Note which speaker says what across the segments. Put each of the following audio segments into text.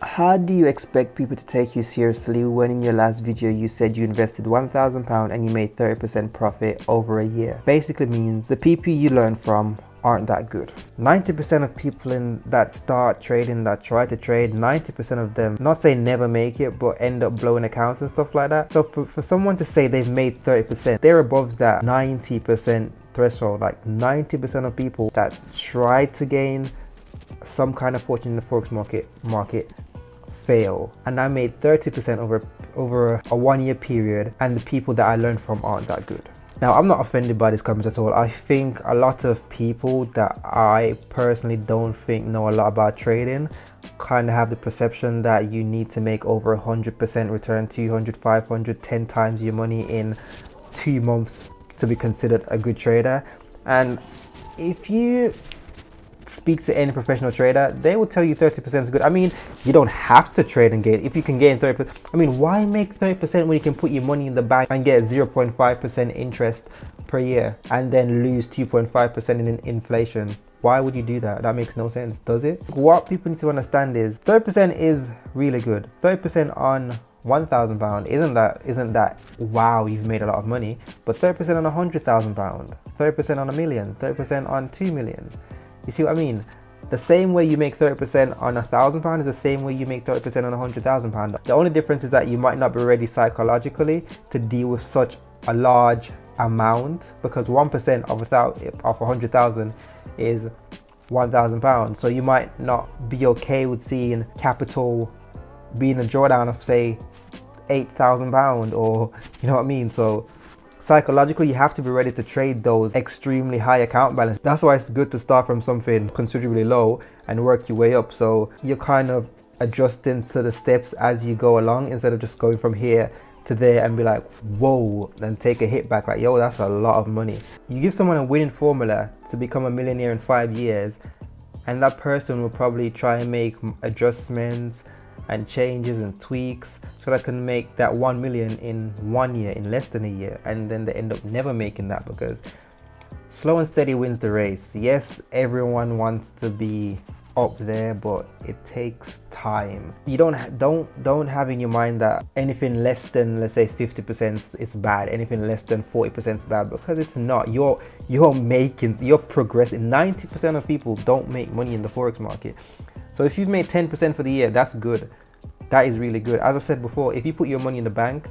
Speaker 1: How do you expect people to take you seriously when in your last video you said you invested £1,000 and you made 30% profit over a year? Basically means the people you learn from aren't that good. 90% of people that start trading, that try to trade, 90% of them, not say never make it, but end up blowing accounts and stuff like that. So for someone to say they've made 30%, they're above that 90% threshold. Like 90% of people that try to gain some kind of fortune in the Forex market fail, and I made 30% over a 1 year period, and the people that I learned from aren't that good. Now, I'm not offended by this comment at all. I think a lot of people that I personally don't think know a lot about trading kind of have the perception that you need to make over 100% return, 200, 500, 10 times your money in 2 months to be considered a good trader. And if you speak to any professional trader, they will tell you 30% is good. I mean, you don't have to trade and gain. If you can gain 30%, I mean, why make 30% when you can put your money in the bank and get 0.5% interest per year and then lose 2.5% in inflation? Why would you do that? That makes no sense, does it? What people need to understand is 30% is really good. 30% on £1,000 isn't that wow, you've made a lot of money, but 30% on £100,000, 30% on a million, 30% on 2 million. You see what I mean? The same way you make 30% on £1,000 is the same way you make 30% on £100,000. The only difference is that you might not be ready psychologically to deal with such a large amount, because 1% of 100,000 is £1,000. So you might not be okay with seeing capital being a drawdown of say £8,000, or you know what I mean. So psychologically, you have to be ready to trade those extremely high account balance. That's why it's good to start from something considerably low and work your way up. So you're kind of adjusting to the steps as you go along, instead of just going from here to there and be like, whoa, and take a hit back like, yo, that's a lot of money. You give someone a winning formula to become a millionaire in 5 years, and that person will probably try and make adjustments and changes and tweaks so that can make that 1 million in 1 year, in less than a year, and then they end up never making that, because slow and steady wins the race. Yes, everyone wants to be up there, but it takes time. You don't have in your mind that anything less than, let's say, 50% is bad, anything less than 40% is bad, because it's not. You're progressing. 90% of people don't make money in the Forex market. So if you've made 10% for the year, that's good. That is really good. As I said before, if you put your money in the bank,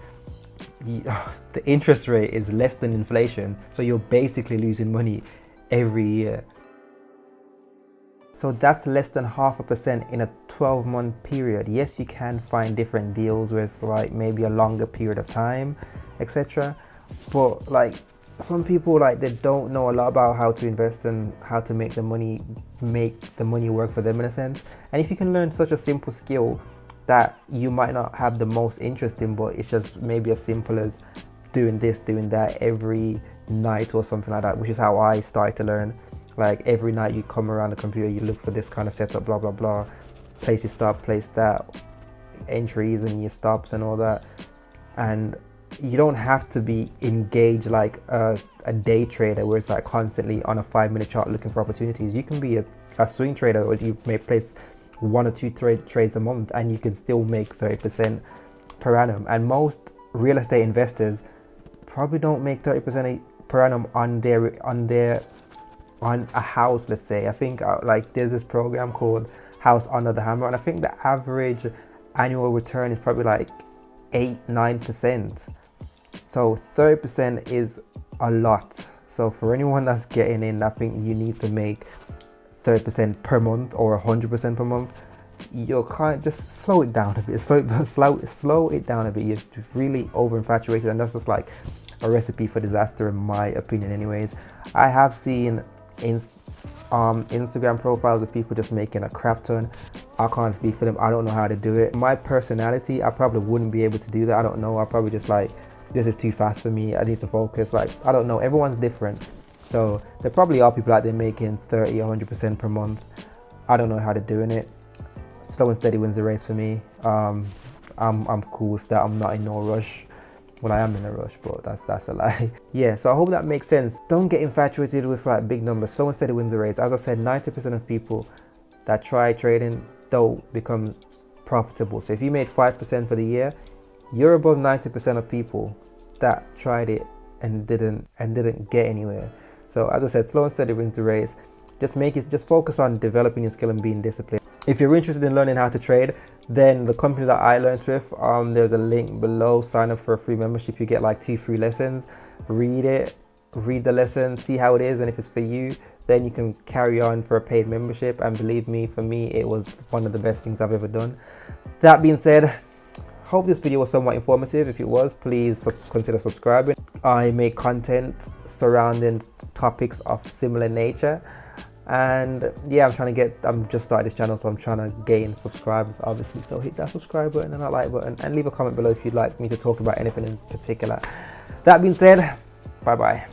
Speaker 1: the interest rate is less than inflation. So you're basically losing money every year. So that's less than 0.5% in a 12-month period. Yes, you can find different deals where it's like maybe a longer period of time, etc. But like, some people, like, they don't know a lot about how to invest and how to make the money work for them, in a sense. And if you can learn such a simple skill that you might not have the most interest in, but it's just maybe as simple as doing this, doing that every night or something like that, which is how I started to learn. Like, every night you come around the computer, you look for this kind of setup, blah blah blah, place your stop, place that, entries and your stops and all that. And you don't have to be engaged like a day trader where it's like constantly on a 5-minute chart looking for opportunities. You can be a swing trader, or you may place 1 or 2 trades a month, and you can still make 30% per annum. And most real estate investors probably don't make 30% per annum on a house, let's say. I think like there's this program called House Under the Hammer, and I think the average annual return is probably like 8-9%. So 30% is a lot. So for anyone that's getting in, I think you need to make 30% per month or 100% per month. You can't just slow it down a bit. Slow it down a bit. You're really over infatuated, and that's just like a recipe for disaster, in my opinion. Anyways, I have seen Instagram profiles of people just making a crap ton. I can't speak for them. I don't know how to do it. My personality, I probably wouldn't be able to do that. I don't know. I probably just like, this is too fast for me. I need to focus. Like, I don't know. Everyone's different. So there probably are people out there making 30, 100% per month. I don't know how they're doing it. Slow and steady wins the race for me. I'm cool with that. I'm not in no rush. Well, I am in a rush, but that's a lie. Yeah, so I hope that makes sense. Don't get infatuated with like big numbers. Slow and steady wins the race. As I said, 90% of people that try trading don't become profitable. So if you made 5% for the year, you're above 90% of people that tried it and didn't get anywhere. So as I said, slow and steady wins the race. Just focus on developing your skill and being disciplined. If you're interested in learning how to trade, then the company that I learned with, there's a link below. Sign up for a free membership. You get like 2 free lessons. Read the lesson, see how it is, and if it's for you, then you can carry on for a paid membership. And believe me, for me, it was one of the best things I've ever done. That being said, hope this video was somewhat informative. If it was, please consider subscribing. I make content surrounding topics of similar nature. And yeah, I'm just started this channel, so I'm trying to gain subscribers, obviously. So hit that subscribe button and that like button, and leave a comment below if you'd like me to talk about anything in particular. That being said, bye bye.